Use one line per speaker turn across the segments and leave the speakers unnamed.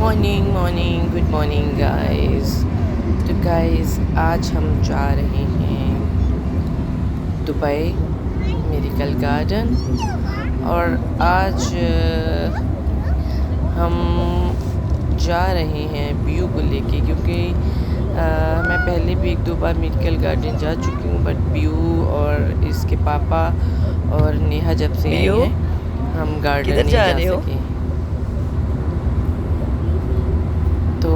Morning good morning guys. तो guys आज हम जा रहे हैं दुबई मेडिकल गार्डन। और आज हम जा रहे हैं व्यू को लेके, क्योंकि मैं पहले भी 1-2 बार मेडिकल गार्डन जा चुकी हूँ, बट व्यू और इसके पापा और नेहा जब से आई हैं हम गार्डन
किधर
नहीं
जा
जा
रहे हो?
सके। तो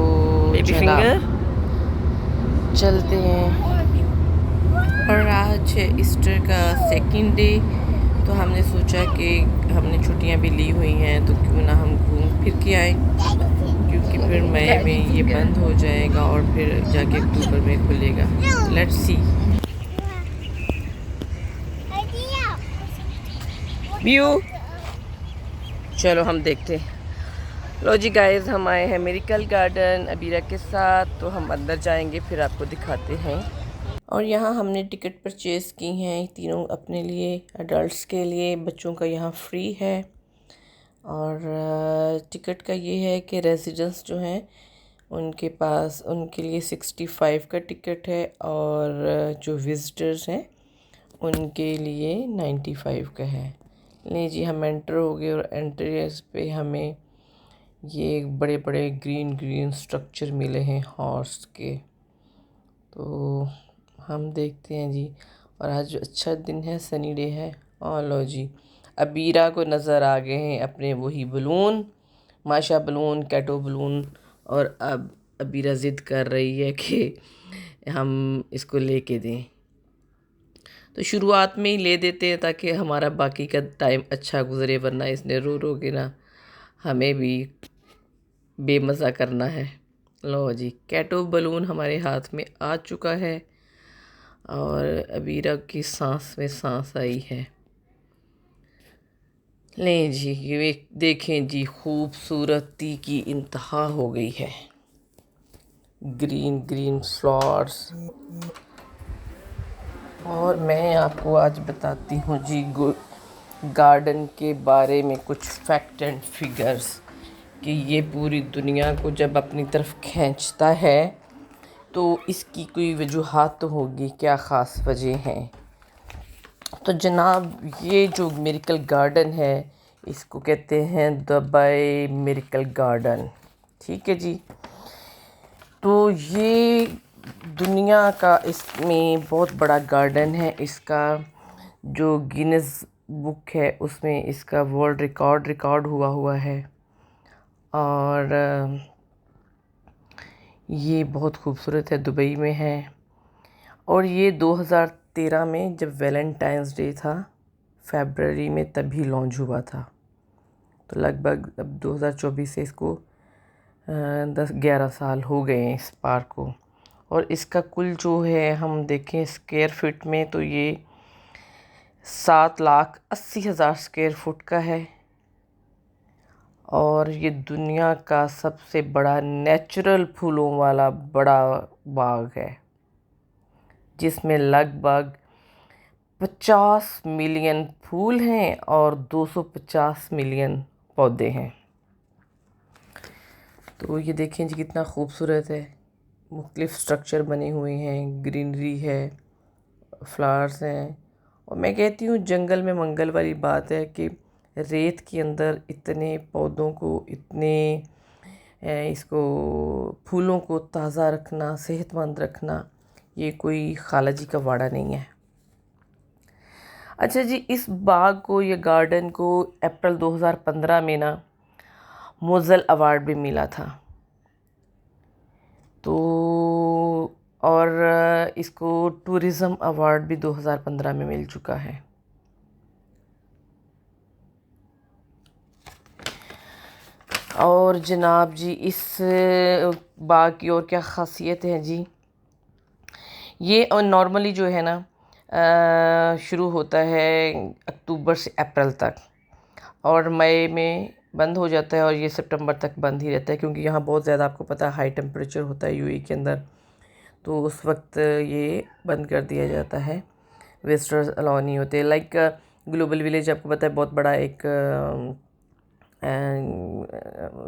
बेबी
जनाब
फिंगर।
चलते हैं। और आज है ईस्टर का सेकंड डे, तो हमने सोचा कि हमने छुट्टियां भी ली हुई हैं, तो क्यों ना हम घूम फिर के आए, क्योंकि फिर मई में ये बंद हो जाएगा और फिर जाके अक्टूबर में खुलेगा। Let's see.
व्यू।
चलो हम देखते हैं। लो जी गाइस, हम आए हैं मेडिकल गार्डन अबीरा के साथ, तो हम अंदर जाएंगे फिर आपको दिखाते हैं। और यहाँ हमने टिकट परचेज़ की हैं तीनों अपने लिए, अडल्ट्स के लिए, बच्चों का यहाँ फ्री है। और टिकट का ये है कि रेजिडेंट्स जो हैं उनके पास उनके लिए 65 का टिकट है, और जो विज़िटर्स हैं उनके लिए 95 का है। ले जी, हम एंटर हो गए और एंट्रेंस पे हमें ये बड़े बड़े ग्रीन स्ट्रक्चर मिले हैं हॉर्स के। तो हम देखते हैं जी। और आज अच्छा दिन है, सनी डे है। और लो जी, अबीरा को नज़र आ गए हैं अपने वही बलून, माशा बलून, कैटो बलून। और अब अबीरा ज़िद कर रही है कि हम इसको लेके दें, तो शुरुआत में ही ले देते हैं ताकि हमारा बाकी का टाइम अच्छा गुजरे, वरना इसने रो रो के ना हमें भी बेमज़ा करना है। लो जी, कैटो बलून हमारे हाथ में आ चुका है और अबीरा की सांस में सांस आई है। लें जी, ये देखें जी, खूबसूरती की इंतहा हो गई है। Green flowers. और मैं आपको आज बताती हूँ जी गार्डन के बारे में कुछ फैक्ट एंड फिगर्स, कि ये पूरी दुनिया को जब अपनी तरफ खींचता है तो इसकी कोई वजूहात तो होगी, क्या ख़ास वजह हैं। तो जनाब, ये जो मेडिकल गार्डन है इसको कहते हैं दुबई मेडिकल गार्डन, ठीक है जी। तो ये दुनिया का इसमें बहुत बड़ा गार्डन है। इसका जो गिनीज बुक है उसमें इसका वर्ल्ड रिकॉर्ड हुआ है। और ये बहुत खूबसूरत है, दुबई में है। और ये 2013 में जब वैलेंटाइंस डे था, फरवरी में, तभी लॉन्च हुआ था। तो लगभग अब 2024 से इसको 10-11 साल हो गए हैं इस पार्क को। और इसका कुल जो है हम देखें स्क्वायर फीट में, तो ये 7,80,000 स्क्वायर फुट का है। और ये दुनिया का सबसे बड़ा नेचुरल फूलों वाला बड़ा बाग है, जिसमें लगभग 50 मिलियन फूल हैं और 250 मिलियन पौधे हैं। तो ये देखें जी, कितना खूबसूरत है। मुख्तलिफ़ स्ट्रक्चर बने हुए हैं, ग्रीनरी है, फ्लावर्स हैं। और मैं कहती हूँ जंगल में मंगल वाली बात है कि रेत के अंदर इतने पौधों को, इतने इसको फूलों को ताज़ा रखना, सेहतमंद रखना, ये कोई खाला जी का वाड़ा नहीं है। अच्छा जी, इस बाग को, ये गार्डन को अप्रैल 2015 में ना मोज़ल अवार्ड भी मिला था। तो और इसको टूरिज़म अवार्ड भी 2015 में मिल चुका है। और जनाब जी, इस बाग की और क्या ख़ासियत है जी। ये नॉर्मली जो है ना शुरू होता है अक्टूबर से अप्रैल तक, और मई में बंद हो जाता है, और ये सितंबर तक बंद ही रहता है, क्योंकि यहाँ बहुत ज़्यादा, आपको पता है, हाई टेम्परेचर होता है यूएई के अंदर। तो उस वक्त ये बंद कर दिया जाता है, विजिटर्स अलाउ नहीं होते। लाइक ग्लोबल विलेज, आपको पता है, बहुत बड़ा एक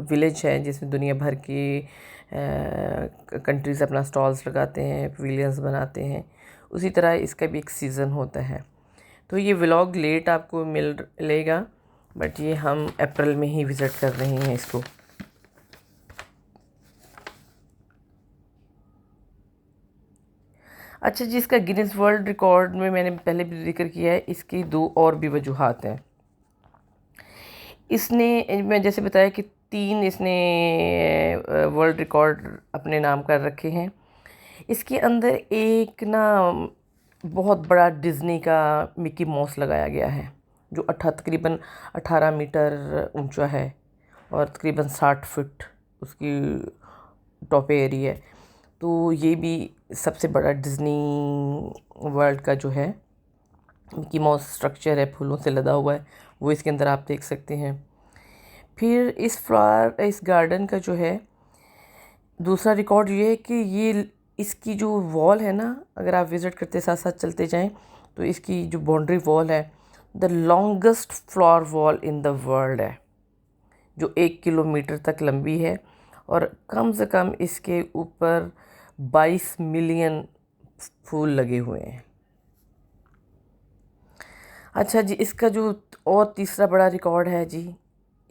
विलेज है जिसमें दुनिया भर की कंट्रीज़ अपना स्टॉल्स लगाते हैं, पवेलियंस बनाते हैं। उसी तरह इसका भी एक सीज़न होता है। तो ये व्लॉग लेट आपको मिलेगा, बट ये हम अप्रैल में ही विज़िट कर रहे हैं इसको। अच्छा जी, इसका गिनीज वर्ल्ड रिकॉर्ड में मैंने पहले भी जिक्र किया है, इसकी 2 और भी वजूहात हैं। इसने, मैं जैसे बताया कि 3 इसने वर्ल्ड रिकॉर्ड अपने नाम कर रखे हैं। इसके अंदर एक ना बहुत बड़ा डिज़नी का मिकी माउस लगाया गया है, जो तकरीबन 18 मीटर ऊंचा है और तकरीबन 60 फुट उसकी टॉप एरिया है। तो ये भी सबसे बड़ा डिज़नी वर्ल्ड का जो है मिकी माउस स्ट्रक्चर है, फूलों से लदा हुआ है, वो इसके अंदर आप देख सकते हैं। फिर इस गार्डन का जो है दूसरा रिकॉर्ड ये है कि ये इसकी जो वॉल है ना, अगर आप विज़िट करते साथ साथ चलते जाएं तो इसकी जो बाउंड्री वॉल है, the longest flower wall in the world है, जो 1 किलोमीटर तक लंबी है और कम से कम इसके ऊपर 22 मिलियन फूल लगे हुए हैं। अच्छा जी, इसका जो और तीसरा बड़ा रिकॉर्ड है जी,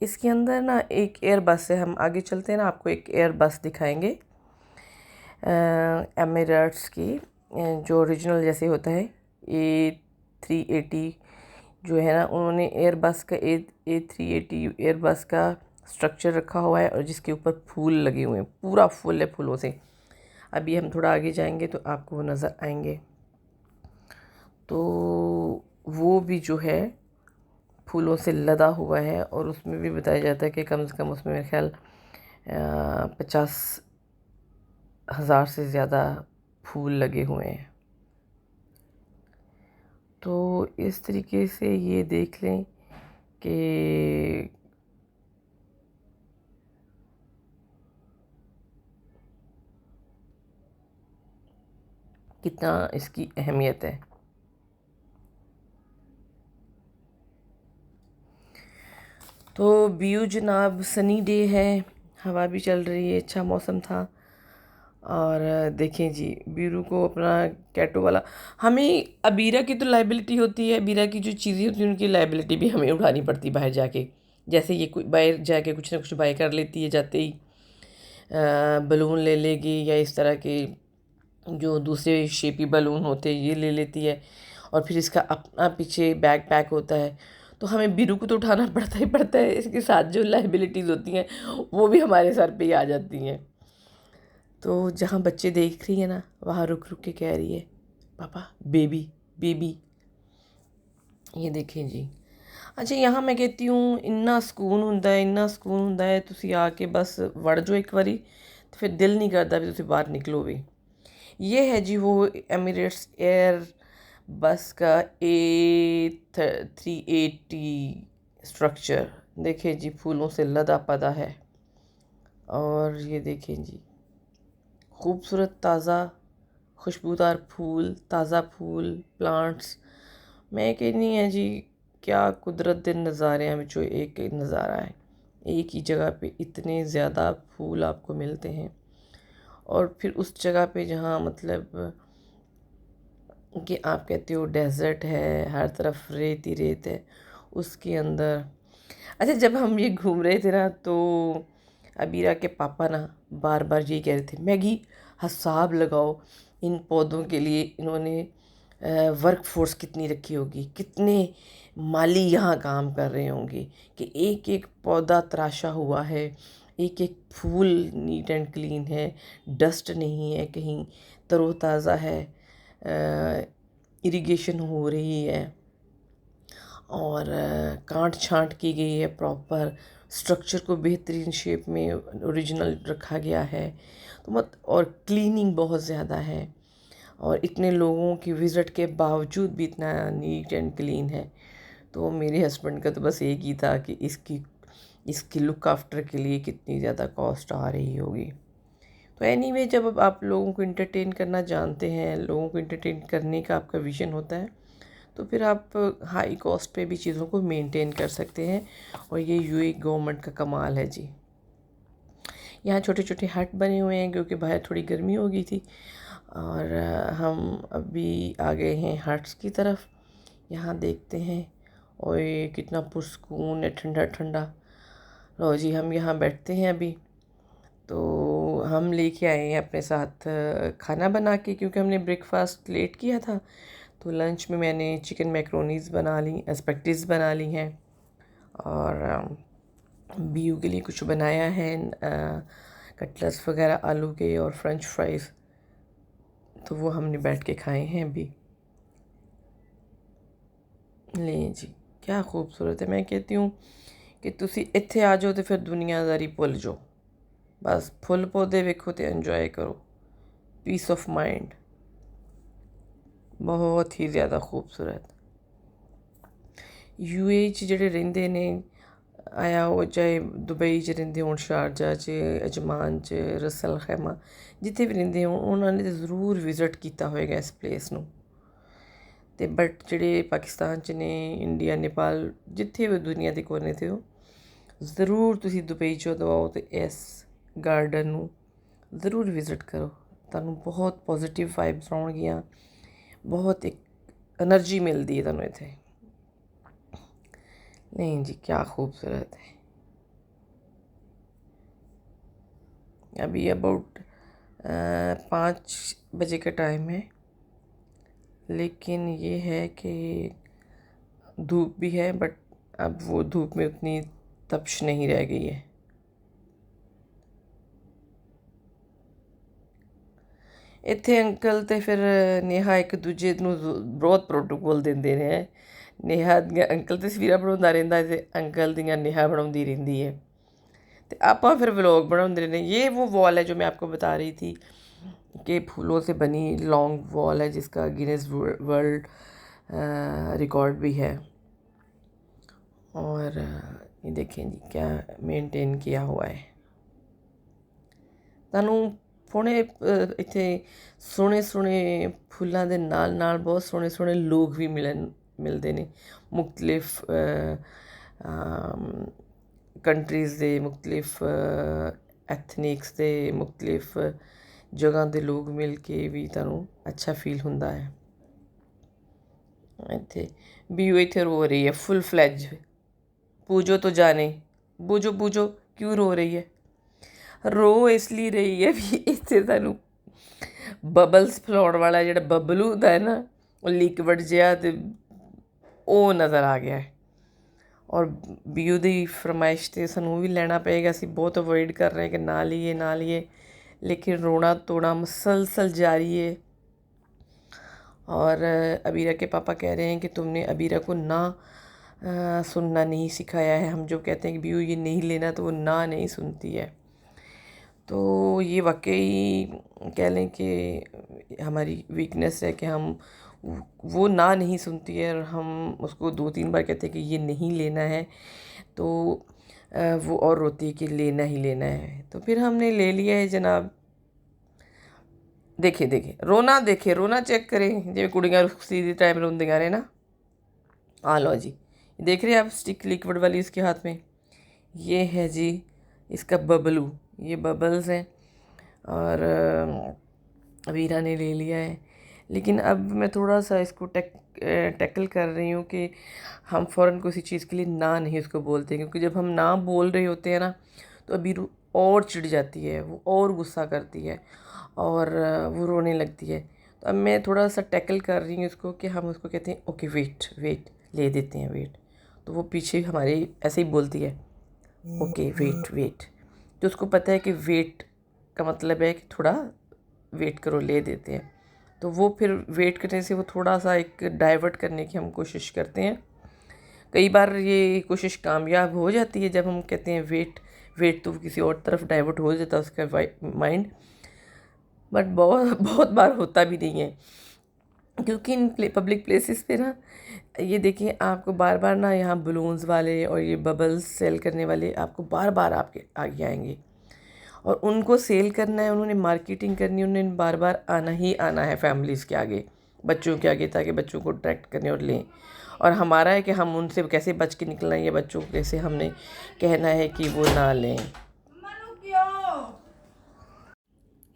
इसके अंदर ना एक एयर बस है। हम आगे चलते हैं ना, आपको एक एयर बस दिखाएंगे एमिरेट्स की, जो ओरिजिनल जैसे होता है A380 जो है ना, उन्होंने एयरबस का A380 एयरबस का स्ट्रक्चर रखा हुआ है और जिसके ऊपर फूल लगे हुए हैं, पूरा फुल है फूलों से। अभी हम थोड़ा आगे जाएंगे तो आपको वो नज़र आएंगे। तो वो भी जो है फूलों से लदा हुआ है और उसमें भी बताया जाता है कि कम से कम उसमें मेरे ख्याल 50,000 से ज़्यादा फूल लगे हुए हैं। तो इस तरीके से ये देख लें कि कितना इसकी अहमियत है। तो व्यू जनाब, सनी डे है, हवा भी चल रही है, अच्छा मौसम था। और देखें जी, बीरू को अपना कैटो वाला, हमें अबीरा की तो लाइबिलिटी होती है, अबीरा की जो चीज़ें होती हैं उनकी लाइबिलिटी भी हमें उठानी पड़ती है बाहर जाके। जैसे ये कोई बाहर जाके कुछ ना कुछ बाय कर लेती है, जाते ही बलून ले लेगी, या इस तरह के जो दूसरे शेपी बलून होते हैं ये ले लेती है, और फिर इसका अपना पीछे बैग पैक होता है। तो हमें बीरू को तो उठाना पड़ता ही पड़ता है, इसके साथ जो लाइबिलिटीज़ होती हैं वो भी हमारे सर पे ही आ जाती हैं। तो जहाँ बच्चे देख रही है ना, वहाँ रुक रुक के कह रही है पापा बेबी बेबी। ये देखें जी। अच्छा, यहाँ मैं कहती हूँ इन्ना ਸਕੂਨ ਹੁੰਦਾ है, इन्ना ਸਕੂਨ ਹੁੰਦਾ है, तुसी आके बस वड़ जाओ एक बारी तो फिर दिल नहीं करता भी तुसी बाहर निकलो भी। ये है जी वो एमिरेट्स एयर बस का A380 स्ट्रक्चर। देखें जी, फूलों से लदा पदा है और ये देखें जी, खूबसूरत ताज़ा खुशबूदार फूल, ताज़ा फूल, प्लांट्स। मैं कहनी है जी, क्या कुदरत दे नज़ारे हैं, जो एक नज़ारा है। एक ही जगह पे इतने ज़्यादा फूल आपको मिलते हैं, और फिर उस जगह पे जहाँ मतलब कि आप कहते हो डेजर्ट है, हर तरफ रेत ही रेत है उसके अंदर। अच्छा, जब हम ये घूम रहे थे ना, तो अबीरा के पापा ना बार बार यही कह रहे थे, मैगी हिसाब लगाओ इन पौधों के लिए इन्होंने वर्क फोर्स कितनी रखी होगी, कितने माली यहाँ काम कर रहे होंगे कि एक एक पौधा तराशा हुआ है, एक एक फूल नीट एंड क्लीन है, डस्ट नहीं है कहीं, तरोताज़ा है, इरिगेशन हो रही है, और काट छांट की गई है, प्रॉपर स्ट्रक्चर को बेहतरीन शेप में ओरिजिनल रखा गया है। तो और क्लीनिंग बहुत ज़्यादा है, और इतने लोगों की विज़िट के बावजूद भी इतना नीट एंड क्लीन है। तो मेरे हस्बैंड का तो बस एक ही था कि इसकी लुक आफ्टर के लिए कितनी ज़्यादा कॉस्ट आ रही होगी। तो एनीवे, जब आप लोगों को इंटरटेन करना जानते हैं, लोगों को इंटरटेन करने का आपका विज़न होता है, तो फिर आप हाई कॉस्ट पे भी चीज़ों को मेंटेन कर सकते हैं, और ये यूएई गवर्नमेंट का कमाल है जी। यहाँ छोटे छोटे हट बने हुए हैं क्योंकि बाहर थोड़ी गर्मी हो गई थी। और हम अभी आ गए हैं हट्स की तरफ। यहाँ देखते हैं और ये कितना पुरस्कून है, ठंडा ठंडा। लो जी, हम यहाँ बैठते हैं अभी। तो हम लेके आए हैं अपने साथ खाना बना के, क्योंकि हमने ब्रेकफास्ट लेट किया था। तो लंच में मैंने चिकन मैक्रोनीज़ बना ली, एस्पेक्टिस बना ली हैं, और बीयू के लिए कुछ बनाया है, कटलेट्स वगैरह आलू के और फ्रेंच फ्राइज़। तो वो हमने बैठ के खाए हैं अभी। लें जी, क्या खूबसूरत है। मैं कहती हूँ कि तुसी इत्थे आ जाओ तो फिर दुनियादारी भुल जाओ, बस फुल पौधे वेखो तो एंजॉय करो, पीस ऑफ माइंड। बहुत ही ज़्यादा खूबसूरत। यूएई च जेह्ड़े रहिंदे ने, आया वो चाहे दुबई च रहिंदे होन, शारजा च, अजमान च, रसल खैमा, जिथे भी रहिंदे होन, उन्होंने तो ज़रूर विज़िट किया होएगा इस प्लेस नूं। ते बट जेह्ड़े पाकिस्तान च ने, इंडिया, नेपाल, जिथे भी दुनिया के कोने ते हो, ज़रूर तुसी दुबई जदों आओ तो इस गार्डन नूं ज़रूर विज़िट करो। तुहानूं बहुत पॉजिटिव वाइब्स आउणगियां, बहुत एक एनर्जी मिलती है तुहानूं इत्थे। नहीं जी, क्या खूबसूरत है। अभी अबाउट 5 बजे का टाइम है, लेकिन ये है कि धूप भी है, बट अब वो धूप में उतनी तपश नहीं रह गई है। इत्थे अंकल तो फिर नेहा एक दूजे नूं बहुत प्रोटोकॉल देंदे ने। नेहा दियां अंकल तस्वीरां बनाउंदा रहिंदा ते अंकल दियां नेहा बनाउंदी रहिंदी है। तो आपां फिर व्लॉग बनाउंदे रहने। ये वो वॉल है जो मैं आपको बता रही थी कि फूलों से बनी लॉन्ग वॉल है, जिसका गिनेस वर्ल्ड रिकॉर्ड भी है। और ये देखें जी, क्या मेंटेन किया हुआ है। तुहानूं पुणे इत्थे सोहणे सोहणे फुल्लां दे नाल नाल बहुत सोहणे सोहणे लोग भी मिलदे ने, मुख्तलिफ कंट्रीज़ दे, मुख्तलिफ एथनिक्स दे, मुख्तलिफ जगह दे लोग मिल के भी तुहानूं अच्छा फील हुंदा है। इत्थे बीयू इत्थे रो रही है फुल फ्लैज। पूजो तो जाने, बूझो बूझो क्यों रो रही है। रो इसलिए रही है भी इत्थे तुहानूं बबल्स फलाउण वाला जेह्ड़ा बबलू होंदा है ना, वो लिक्विड जिहा ते ओह् नज़र आ गया है। और बीयू दी फरमाइश ते सानूं भी लैना पेगा। असीं बहुत अवॉइड कर रहे हैं कि ना लीए ना लीए, लेकिन रोना धोना मुसलसल जारी है। और अबीरा के पापा कह रहे हैं कि तुमने अबीरा को ना सुनना नहीं सिखाया है। हम जो कहते हैं कि बीयू ये नहीं लेना, तो वो ना नहीं सुनती है। तो ये वाकई कह लें कि हमारी वीकनेस है कि हम वो ना नहीं सुनती है, और हम उसको 2-3 बार कहते हैं कि ये नहीं लेना है, तो वो और रोती है कि लेना ही लेना है। तो फिर हमने ले लिया है जनाब। देखिए देखिए रोना, देखिए रोना चेक करें, जिवें कुड़ियां सीधी टाइम रोंदियां ने ना। हाँ लो जी, देख रहे हैं आप स्टिक लिक्विड वाली इसके हाथ में। ये है जी इसका बबलू, ये बबल्स हैं। और अबीरा ने ले लिया है, लेकिन अब मैं थोड़ा सा इसको टैकल कर रही हूँ कि हम फ़ौरन किसी चीज़ के लिए ना नहीं उसको बोलते, क्योंकि जब हम ना बोल रहे होते हैं ना, तो अबीरू और चिढ़ जाती है, वो और गुस्सा करती है, और वो रोने लगती है। तो अब मैं थोड़ा सा टैकल कर रही हूँ इसको कि हम उसको कहते हैं ओके वेट वेट, ले देते हैं वेट। तो वो पीछे हमारे ऐसे ही बोलती है ओके वेट वेट। तो उसको पता है कि वेट का मतलब है कि थोड़ा वेट करो, ले देते हैं। तो वो फिर वेट करने से वो थोड़ा सा एक डाइवर्ट करने की हम कोशिश करते हैं। कई बार ये कोशिश कामयाब हो जाती है, जब हम कहते हैं वेट वेट, तो किसी और तरफ डाइवर्ट हो जाता है उसका माइंड। बट बहुत बहुत बार होता भी नहीं है, क्योंकि इन पब्लिक प्लेसेस पे ना, ये देखिए आपको बार बार ना यहाँ बलून्स वाले और ये बबल्स सेल करने वाले आपको बार बार आपके आगे आएंगे, और उनको सेल करना है, उन्होंने मार्केटिंग करनी है, उन्होंने बार बार आना ही आना है फैमिलीज़ के आगे, बच्चों के आगे, ताकि बच्चों को अट्रैक्ट करने और लें। और हमारा है कि हम उनसे कैसे बच के निकलना है, या बच्चों को कैसे हमने कहना है कि वो ना लें।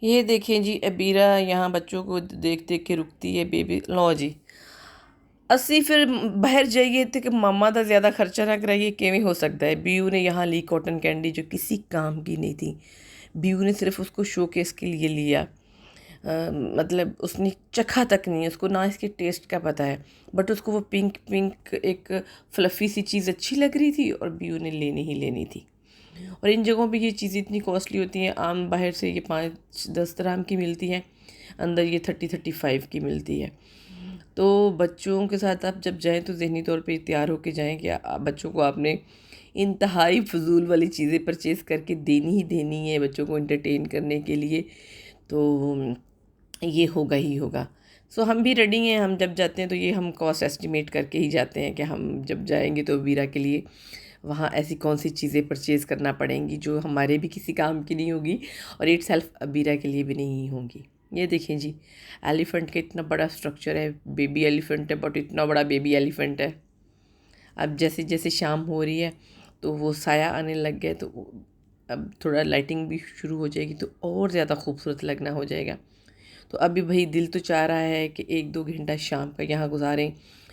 ये देखें जी, अबीरा यहाँ बच्चों को देख देख के रुकती है। बेबी लो जी, ਅਸੀਂ ਫਿਰ ਬਾਹਰ जाइए तो कि मामा का ज़्यादा खर्चा ना कराइए, किमें हो सकता है। बीयू ने यहाँ ली कॉटन कैंडी जो किसी काम की नहीं थी। बीयू ने सिर्फ उसको शोकेस के लिए लिया। मतलब उसने चखा तक नहीं, उसको ना इसके टेस्ट का पता है, बट उसको वो पिंक पिंक एक फ्लफ़ी सी चीज़ अच्छी लग रही थी और बीयू ने लेनी ही लेनी थी। और इन जगहों पे ये चीज़ें इतनी कॉस्टली होती हैं। आम बाहर से ये 5-10 dirham की मिलती हैं, अंदर ये 30-35 की मिलती है। तो बच्चों के साथ आप जब जाएँ तो ज़हनी तौर पे तैयार होके जाएँ कि बच्चों को आपने इंतहाई फ़ुज़ूल वाली चीज़ें परचेज़ करके देनी ही देनी है बच्चों को एंटरटेन करने के लिए। तो ये होगा ही होगा। सो हम भी रेडी हैं। हम जब जाते हैं तो ये हम कॉस्ट एस्टिमेट करके ही जाते हैं कि हम जब जाएंगे तो वीरा के लिए वहाँ ऐसी कौन सी चीज़ें परचेज़ करना पड़ेंगी जो हमारे भी किसी काम की नहीं होगी और इटसेल्फ वीरा के लिए भी नहीं होंगी। ये देखें जी, एलिफ़ेंट का इतना बड़ा स्ट्रक्चर है। बेबी एलिफ़ेंट है बट इतना बड़ा बेबी एलिफ़ेंट है। अब जैसे जैसे शाम हो रही है तो वो साया आने लग गया, तो अब थोड़ा लाइटिंग भी शुरू हो जाएगी तो और ज़्यादा खूबसूरत लगना हो जाएगा। तो अभी भाई दिल तो चाह रहा है कि 1-2 घंटा शाम का यहाँ गुजारें,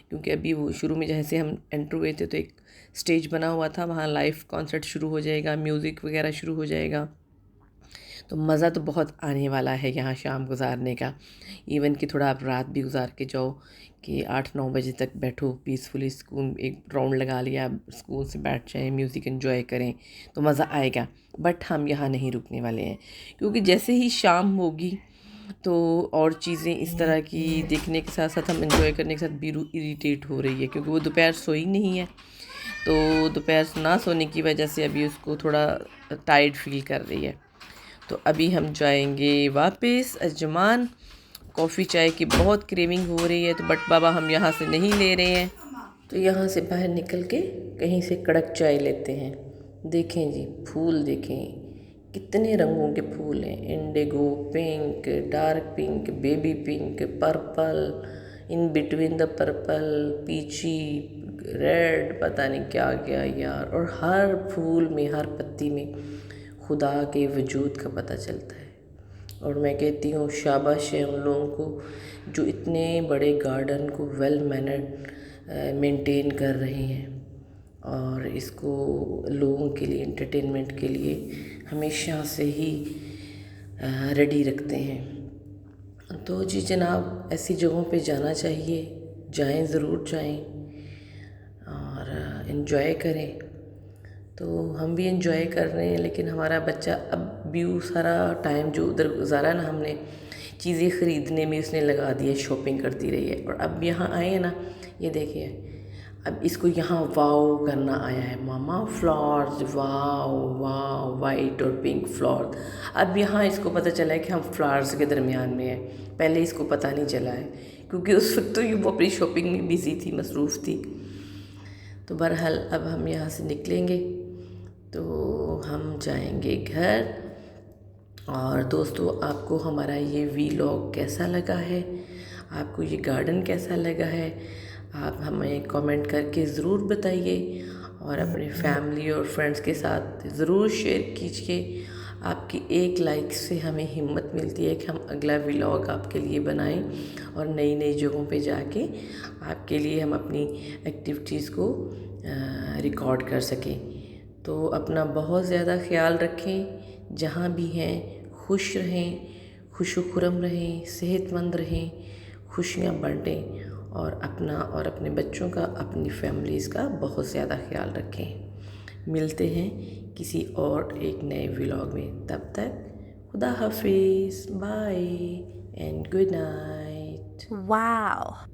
क्योंकि अभी वो शुरू में जैसे हम एंटर हुए थे तो एक स्टेज बना हुआ था, वहाँ लाइव कॉन्सर्ट शुरू हो जाएगा, म्यूज़िक वगैरह शुरू हो जाएगा। तो मज़ा तो बहुत आने वाला है यहाँ शाम गुजारने का। इवन कि थोड़ा आप रात भी गुजार के जाओ कि 8-9 बजे तक बैठो पीसफुली, सुकून एक राउंड लगा लिया, सुकून से बैठ जाएँ, म्यूज़िक एंजॉय करें तो मज़ा आएगा। बट हम यहाँ नहीं रुकने वाले हैं, क्योंकि जैसे ही शाम होगी तो और चीज़ें इस तरह की देखने के साथ साथ हम एंजॉय करने के साथ बीरू इरिटेट हो रही है, क्योंकि वो दोपहर सोई नहीं है। तो दोपहर ना सोने की वजह से अभी उसको थोड़ा टायर्ड फील कर रही है। तो अभी हम जाएंगे वापस अजमान। कॉफ़ी चाय की बहुत क्रेविंग हो रही है, तो बट बाबा हम यहाँ से नहीं ले रहे हैं, तो यहाँ से बाहर निकल के कहीं से कड़क चाय लेते हैं। देखें जी, फूल देखें कितने रंगों के फूल हैं। Indigo, pink, dark pink, baby pink, purple, in between the purple, peachy, red, पता नहीं क्या क्या यार। और हर फूल में, हर पत्ती में खुदा के वजूद का पता चलता है। और मैं कहती हूँ शाबाश है उन लोगों को जो इतने बड़े गार्डन को वेल मैनर्ड मेंटेन कर रहे हैं और इसको लोगों के लिए एंटरटेनमेंट के लिए हमेशा से ही रेडी रखते हैं। तो जी जनाब, ऐसी जगहों पे जाना चाहिए, जाएं, ज़रूर जाएं और इन्जॉय करें। तो हम भी इंजॉय कर रहे हैं, लेकिन हमारा बच्चा अब भी सारा टाइम जो उधर गुजारा ना हमने चीज़ें ख़रीदने में उसने लगा दिया, शॉपिंग करती रही है। और अब यहाँ आए हैं ना, ये देखिए अब इसको यहाँ वाव करना आया है। मामा फ्लावर्स, वाव वाव, वाइट और पिंक फ्लावर। अब यहाँ इसको पता चला है कि हम फ्लावर्स के दरमियान में हैं, पहले इसको पता नहीं चला है, क्योंकि उस वक्त तो ये वो अपनी शॉपिंग में बिज़ी थी, मसरूफ़ थी। तो बहरहाल अब हम यहाँ से निकलेंगे तो हम जाएंगे घर। और दोस्तों, आपको हमारा ये वीलॉग कैसा लगा है, आपको ये गार्डन कैसा लगा है, आप हमें कमेंट करके ज़रूर बताइए और अपने फैमिली और फ्रेंड्स के साथ ज़रूर शेयर कीजिए। आपकी एक लाइक से हमें हिम्मत मिलती है कि हम अगला व्लॉग आपके लिए बनाएं और नई नई जगहों पे जाके आपके लिए हम अपनी एक्टिविटीज़ को रिकॉर्ड कर सकें। तो अपना बहुत ज़्यादा ख्याल रखें, जहाँ भी हैं खुश रहें, खुश खुरम रहें, सेहतमंद रहें, खुशियाँ बांटें और अपना और अपने बच्चों का, अपनी फैमिलीज़ का बहुत ज़्यादा ख्याल रखें। मिलते हैं किसी और एक नए व्लॉग में, तब तक खुदा हाफिज़, bye and good night.
Wow.